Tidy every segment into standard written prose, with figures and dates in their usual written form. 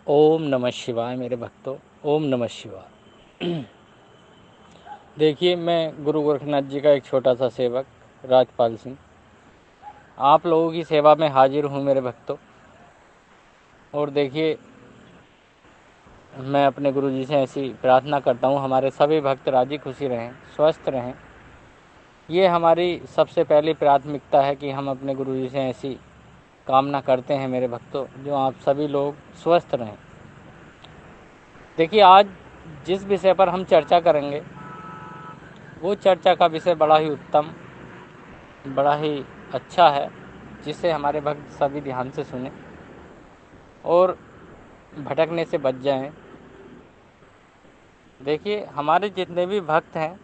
ओम नमः शिवाय मेरे भक्तों। ओम नमः शिवाय। देखिए, मैं गुरु गोरखनाथ जी का एक छोटा सा सेवक राजपाल सिंह आप लोगों की सेवा में हाजिर हूँ मेरे भक्तों। और देखिए, मैं अपने गुरु जी से ऐसी प्रार्थना करता हूँ हमारे सभी भक्त राजी खुशी रहें, स्वस्थ रहें। ये हमारी सबसे पहली प्राथमिकता है कि हम अपने गुरु जी से ऐसी कामना करते हैं मेरे भक्तों, जो आप सभी लोग स्वस्थ रहें। देखिए, आज जिस विषय पर हम चर्चा करेंगे वो चर्चा का विषय बड़ा ही उत्तम, बड़ा ही अच्छा है, जिसे हमारे भक्त सभी ध्यान से सुने और भटकने से बच जाएं। देखिए, हमारे जितने भी भक्त हैं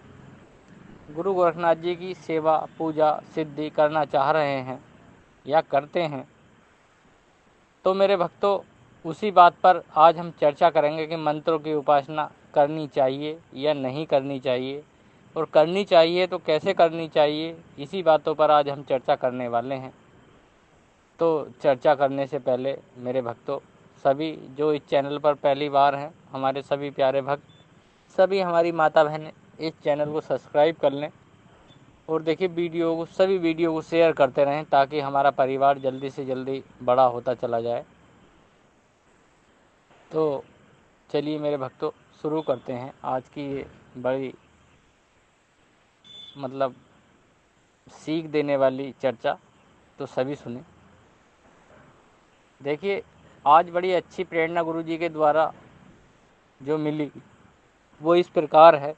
गुरु गोरखनाथ जी की सेवा पूजा सिद्धि करना चाह रहे हैं या करते हैं, तो मेरे भक्तों उसी बात पर आज हम चर्चा करेंगे कि मंत्रों की उपासना करनी चाहिए या नहीं करनी चाहिए, और करनी चाहिए तो कैसे करनी चाहिए। इसी बातों पर आज हम चर्चा करने वाले हैं। तो चर्चा करने से पहले मेरे भक्तों, सभी जो इस चैनल पर पहली बार हैं, हमारे सभी प्यारे भक्त, सभी हमारी माता बहनें इस चैनल को सब्सक्राइब कर लें। और देखिए, सभी वीडियो को शेयर करते रहें ताकि हमारा परिवार जल्दी से जल्दी बड़ा होता चला जाए। तो चलिए मेरे भक्तों, शुरू करते हैं आज की ये बड़ी मतलब सीख देने वाली चर्चा। तो सभी सुने। देखिए, आज बड़ी अच्छी प्रेरणा गुरु जी के द्वारा जो मिली वो इस प्रकार है।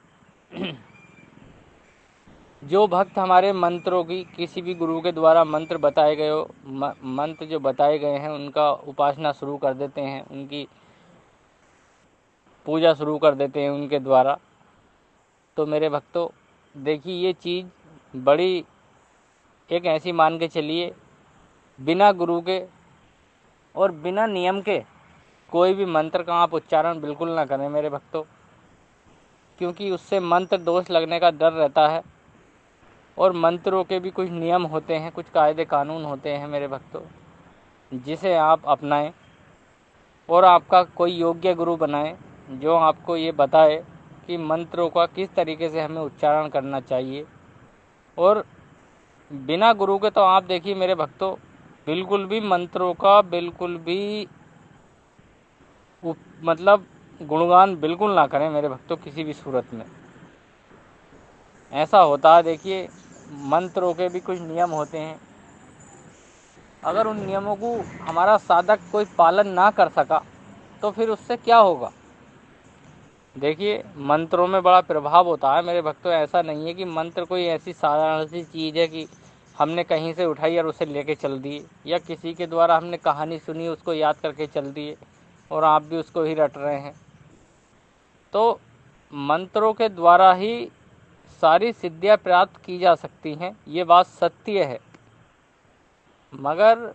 जो भक्त हमारे मंत्रों की किसी भी गुरु के द्वारा मंत्र बताए गए हो, मंत्र जो बताए गए हैं उनका उपासना शुरू कर देते हैं, उनकी पूजा शुरू कर देते हैं उनके द्वारा, तो मेरे भक्तों देखिए, ये चीज़ बड़ी एक ऐसी मान के चलिए, बिना गुरु के और बिना नियम के कोई भी मंत्र का आप उच्चारण बिल्कुल ना करें मेरे भक्तों, क्योंकि उससे मंत्र दोष लगने का डर रहता है। और मंत्रों के भी कुछ नियम होते हैं, कुछ कायदे कानून होते हैं मेरे भक्तों, जिसे आप अपनाएं और आपका कोई योग्य गुरु बनाएं जो आपको ये बताए कि मंत्रों का किस तरीके से हमें उच्चारण करना चाहिए। और बिना गुरु के तो आप देखिए मेरे भक्तों, बिल्कुल भी मंत्रों का बिल्कुल भी मतलब गुणगान बिल्कुल ना करें मेरे भक्तों, किसी भी सूरत में। ऐसा होता है, देखिए मंत्रों के भी कुछ नियम होते हैं, अगर उन नियमों को हमारा साधक कोई पालन ना कर सका तो फिर उससे क्या होगा। देखिए, मंत्रों में बड़ा प्रभाव होता है मेरे भक्तों। ऐसा नहीं है कि मंत्र कोई ऐसी साधारण सी चीज़ है कि हमने कहीं से उठाई और उसे लेके चल दिए, या किसी के द्वारा हमने कहानी सुनी उसको याद करके चल दिए और आप भी उसको ही रट रहे हैं। तो मंत्रों के द्वारा ही सारी सिद्धियां प्राप्त की जा सकती हैं, ये बात सत्य है। मगर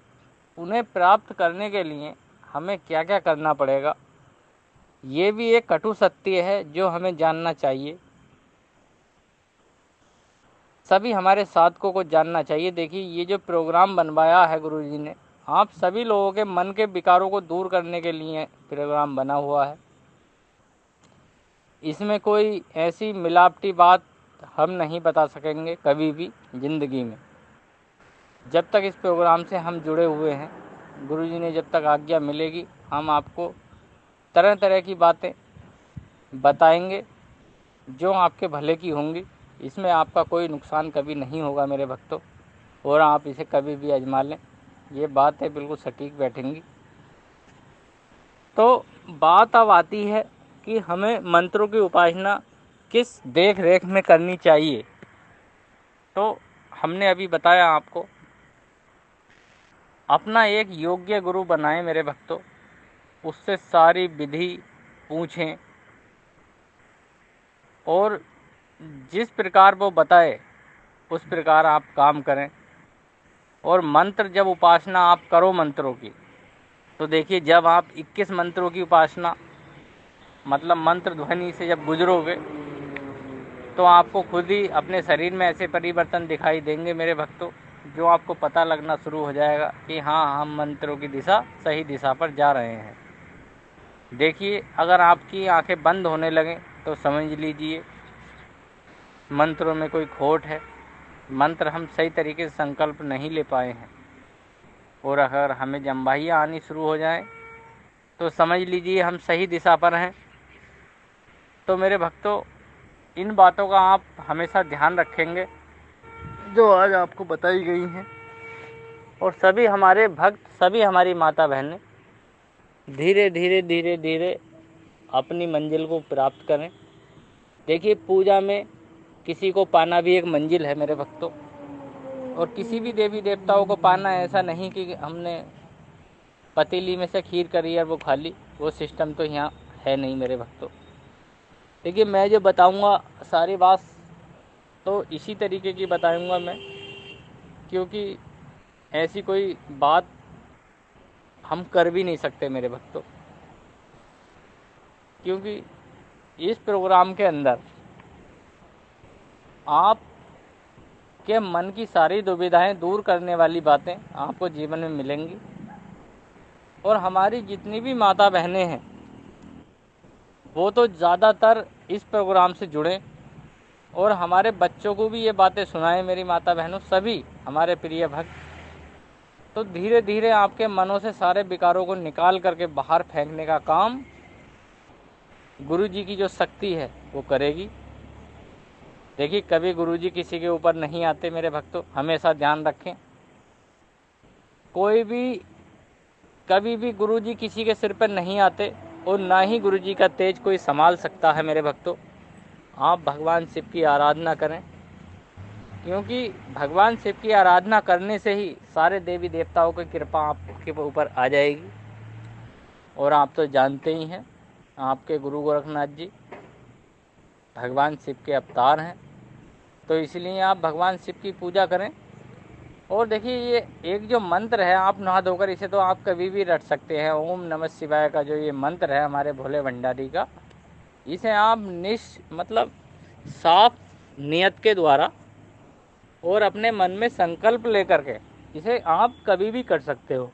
उन्हें प्राप्त करने के लिए हमें क्या क्या करना पड़ेगा, ये भी एक कटु सत्य है जो हमें जानना चाहिए। सभी हमारे साधकों को जानना चाहिए। देखिए, ये जो प्रोग्राम बनवाया है गुरु जी ने, आप सभी लोगों के मन के विकारों को दूर करने के लिए प्रोग्राम बना हुआ है। इसमें कोई ऐसी मिलावटी बात हम नहीं बता सकेंगे कभी भी ज़िंदगी में। जब तक इस प्रोग्राम से हम जुड़े हुए हैं, गुरु जी ने जब तक आज्ञा मिलेगी, हम आपको तरह तरह की बातें बताएंगे जो आपके भले की होंगी। इसमें आपका कोई नुकसान कभी नहीं होगा मेरे भक्तों, और आप इसे कभी भी आजमा लें, ये बात है बिल्कुल सटीक बैठेंगी। तो बात अब आती है कि हमें मंत्रों की उपासना किस देख रेख में करनी चाहिए। तो हमने अभी बताया आपको, अपना एक योग्य गुरु बनाएं मेरे भक्तों, उससे सारी विधि पूछें और जिस प्रकार वो बताए उस प्रकार आप काम करें। और मंत्र जब उपासना आप करो मंत्रों की, तो देखिए, जब आप 21 मंत्रों की उपासना मतलब मंत्र ध्वनि से जब गुजरोगे तो आपको खुद ही अपने शरीर में ऐसे परिवर्तन दिखाई देंगे मेरे भक्तों, जो आपको पता लगना शुरू हो जाएगा कि हाँ, हम मंत्रों की दिशा सही दिशा पर जा रहे हैं। देखिए, अगर आपकी आंखें बंद होने लगें तो समझ लीजिए मंत्रों में कोई खोट है, मंत्र हम सही तरीके से संकल्प नहीं ले पाए हैं। और अगर हमें जम्बाहियाँ आनी शुरू हो जाएं तो समझ लीजिए हम सही दिशा पर हैं। तो मेरे भक्तों, इन बातों का आप हमेशा ध्यान रखेंगे जो आज आपको बताई गई हैं, और सभी हमारे भक्त, सभी हमारी माता बहनें धीरे धीरे धीरे धीरे अपनी मंजिल को प्राप्त करें। देखिए, पूजा में किसी को पाना भी एक मंजिल है मेरे भक्तों, और किसी भी देवी देवताओं को पाना ऐसा नहीं कि हमने पतीली में से खीर करी और वो खा ली, वो सिस्टम तो यहाँ है नहीं मेरे भक्तों। देखिए, मैं जो बताऊँगा सारी बात तो इसी तरीके की बताऊँगा मैं, क्योंकि ऐसी कोई बात हम कर भी नहीं सकते मेरे भक्तों, क्योंकि इस प्रोग्राम के अंदर आप के मन की सारी दुविधाएं दूर करने वाली बातें आपको जीवन में मिलेंगी। और हमारी जितनी भी माता बहनें हैं वो तो ज़्यादातर इस प्रोग्राम से जुड़ें और हमारे बच्चों को भी ये बातें सुनाएं। मेरी माता बहनों, सभी हमारे प्रिय भक्त, तो धीरे धीरे आपके मनों से सारे विकारों को निकाल करके बाहर फेंकने का काम गुरु जी की जो शक्ति है वो करेगी। देखिए, कभी गुरुजी किसी के ऊपर नहीं आते मेरे भक्तों, हमेशा ध्यान रखें। कोई भी कभी भी गुरुजी किसी के सिर पर नहीं आते, और ना ही गुरुजी का तेज कोई संभाल सकता है मेरे भक्तों। आप भगवान शिव की आराधना करें, क्योंकि भगवान शिव की आराधना करने से ही सारे देवी देवताओं की कृपा आपके ऊपर आ जाएगी। और आप तो जानते ही हैं, आपके गुरु गोरखनाथ जी भगवान शिव के अवतार हैं, तो इसलिए आप भगवान शिव की पूजा करें। और देखिए, ये एक जो मंत्र है, आप नहा धोकर इसे तो आप कभी भी रट सकते हैं। ओम नमः शिवाय का जो ये मंत्र है हमारे भोले भंडारी का, इसे आप मतलब साफ नियत के द्वारा और अपने मन में संकल्प लेकर के इसे आप कभी भी कर सकते हो।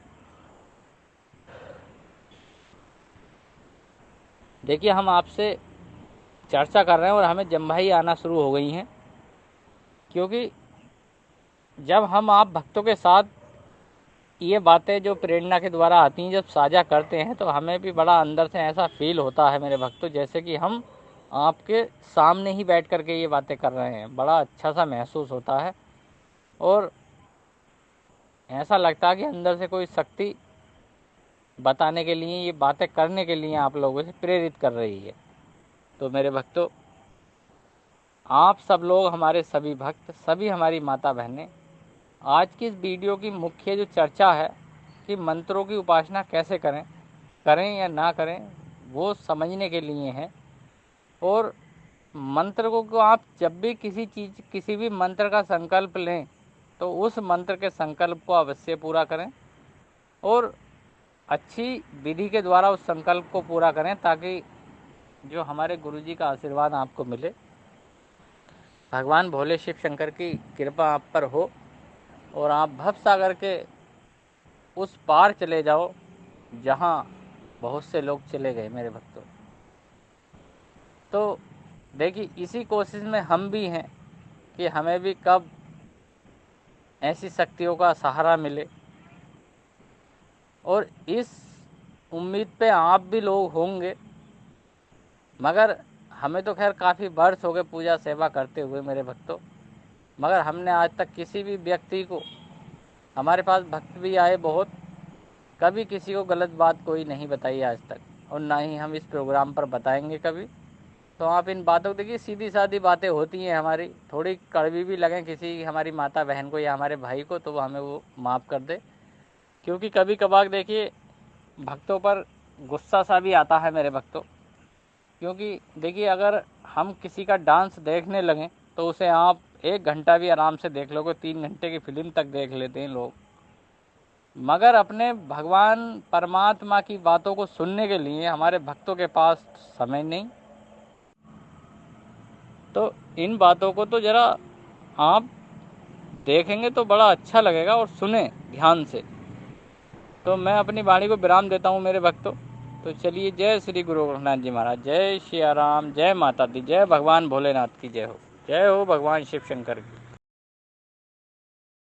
देखिए, हम आपसे चर्चा कर रहे हैं और हमें जम्भाई आना शुरू हो गई हैं, क्योंकि जब हम आप भक्तों के साथ ये बातें जो प्रेरणा के द्वारा आती हैं जब साझा करते हैं, तो हमें भी बड़ा अंदर से ऐसा फील होता है मेरे भक्तों, जैसे कि हम आपके सामने ही बैठ कर के ये बातें कर रहे हैं। बड़ा अच्छा सा महसूस होता है और ऐसा लगता है कि अंदर से कोई शक्ति बताने के लिए, ये बातें करने के लिए आप लोगों से प्रेरित कर रही है। तो मेरे भक्तों, आप सब लोग, हमारे सभी भक्त, सभी हमारी माता बहनें, आज की इस वीडियो की मुख्य जो चर्चा है कि मंत्रों की उपासना कैसे करें, करें या ना करें, वो समझने के लिए है। और मंत्र को आप जब भी किसी भी मंत्र का संकल्प लें तो उस मंत्र के संकल्प को अवश्य पूरा करें और अच्छी विधि के द्वारा उस संकल्प को पूरा करें, ताकि जो हमारे गुरुजी का आशीर्वाद आपको मिले, भगवान भोले शिव शंकर की कृपा आप पर हो और आप भवसागर के उस पार चले जाओ जहाँ बहुत से लोग चले गए मेरे भक्तों। तो देखिए, इसी कोशिश में हम भी हैं कि हमें भी कब ऐसी शक्तियों का सहारा मिले, और इस उम्मीद पे आप भी लोग होंगे। मगर हमें तो खैर काफ़ी वर्ष हो गए पूजा सेवा करते हुए मेरे भक्तों, मगर हमने आज तक किसी भी व्यक्ति को, हमारे पास भक्त भी आए बहुत, कभी किसी को गलत बात कोई नहीं बताई आज तक, और ना ही हम इस प्रोग्राम पर बताएंगे कभी। तो आप इन बातों को देखिए, सीधी सादी बातें होती हैं हमारी, थोड़ी कड़वी भी लगें किसी हमारी माता बहन को या हमारे भाई को, तो वो हमें वो माफ़ कर दे, क्योंकि कभी कभार देखिए भक्तों पर गुस्सा सा भी आता है मेरे भक्तों। क्योंकि देखिए, अगर हम किसी का डांस देखने लगें तो उसे आप 1 घंटा भी आराम से देख लोगे, 3 घंटे की फिल्म तक देख लेते हैं लोग, मगर अपने भगवान परमात्मा की बातों को सुनने के लिए हमारे भक्तों के पास समय नहीं। तो इन बातों को तो ज़रा आप देखेंगे तो बड़ा अच्छा लगेगा, और सुने ध्यान से। तो मैं अपनी वाणी को विराम देता हूँ मेरे भक्तों। तो चलिए, जय श्री गुरु गोरखनाथ जी महाराज, जय सिया राम, जय माता दी, जय भगवान भोलेनाथ की जय हो भगवान शिव शंकर की।